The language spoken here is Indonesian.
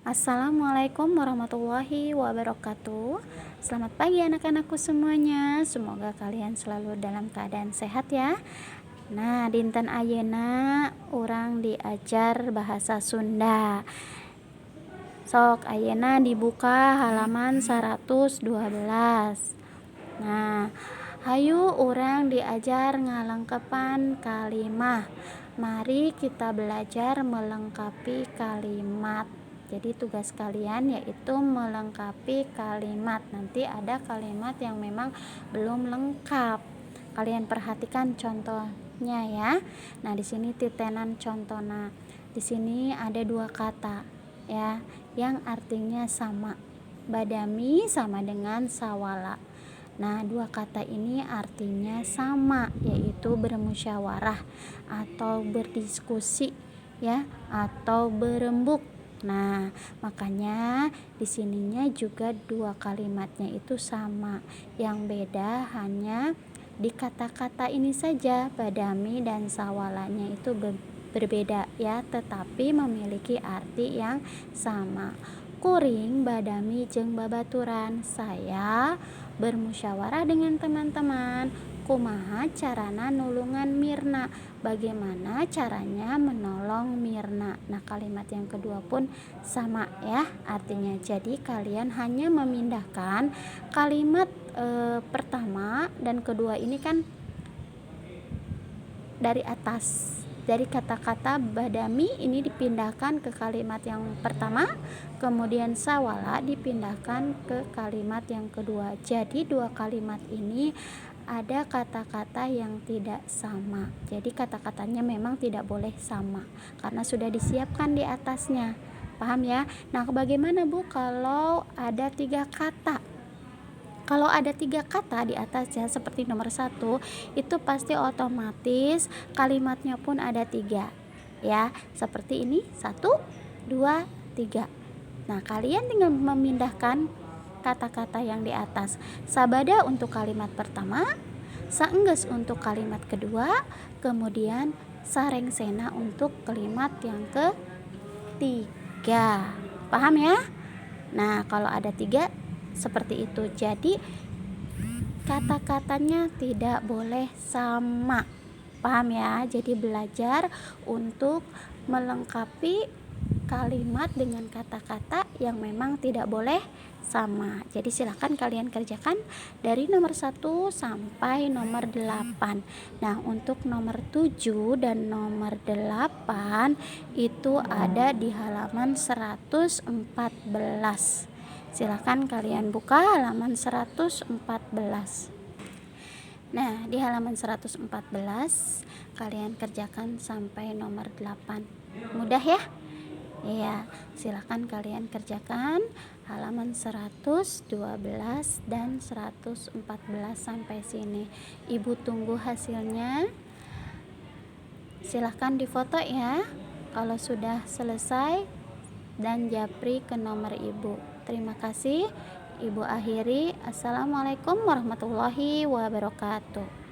Assalamualaikum warahmatullahi wabarakatuh. Selamat pagi anak-anakku semuanya. Semoga kalian selalu dalam keadaan sehat ya. Nah, dinten ayeuna orang diajar bahasa Sunda. Sok ayeuna dibuka halaman 112. Nah, hayu orang diajar ngalengkepan kalimah. Mari kita belajar melengkapi kalimat. Jadi tugas kalian yaitu melengkapi kalimat. Nanti ada kalimat yang memang belum lengkap. Kalian perhatikan contohnya ya. Nah, di sini titenan contohna. Di sini ada dua kata ya yang artinya sama. Badami sama dengan sawala. Nah, dua kata ini artinya sama, yaitu bermusyawarah atau berdiskusi ya, atau berembuk. Nah, makanya di sininya juga dua kalimatnya itu sama. Yang beda hanya di kata-kata ini saja, badami dan sawalanya itu berbeda ya, tetapi memiliki arti yang sama. Kuring badami jeung babaturan, saya bermusyawarah dengan teman-teman kumaha carana nulungan Mirna, bagaimana caranya menolong Mirna. Nah, kalimat yang kedua pun sama ya artinya. Jadi kalian hanya memindahkan kalimat pertama dan kedua ini kan dari atas. Dari kata-kata badami ini dipindahkan ke kalimat yang pertama, kemudian sawala dipindahkan ke kalimat yang kedua. Jadi dua kalimat ini ada kata-kata yang tidak sama. Jadi kata-katanya memang tidak boleh sama karena sudah disiapkan di atasnya. Paham ya? Nah, bagaimana Bu kalau ada tiga kata? Kalau ada tiga kata di atasnya seperti nomor 1, itu pasti otomatis kalimatnya pun ada 3 ya, seperti ini 1, 2, 3. Nah, kalian tinggal memindahkan kata-kata yang di atas. Sabada untuk kalimat pertama, saenggeus untuk kalimat kedua, kemudian sarengsena untuk kalimat yang ketiga. Paham ya? Nah, kalau ada 3 seperti itu. Jadi kata-katanya tidak boleh sama. Paham ya? Jadi belajar untuk melengkapi kalimat dengan kata-kata yang memang tidak boleh sama. Jadi silakan kalian kerjakan dari nomor 1 sampai nomor 8. Nah, untuk nomor 7 dan nomor 8 itu ada di halaman 114. Silakan kalian buka halaman 114. Nah, di halaman 114 kalian kerjakan sampai nomor 8. Mudah ya? Iya, silakan kalian kerjakan halaman 112 dan 114 sampai sini. Ibu tunggu hasilnya. Silakan difoto ya kalau sudah selesai dan japri ke nomor ibu. Terima kasih. Ibu akhiri. Assalamualaikum warahmatullahi wabarakatuh.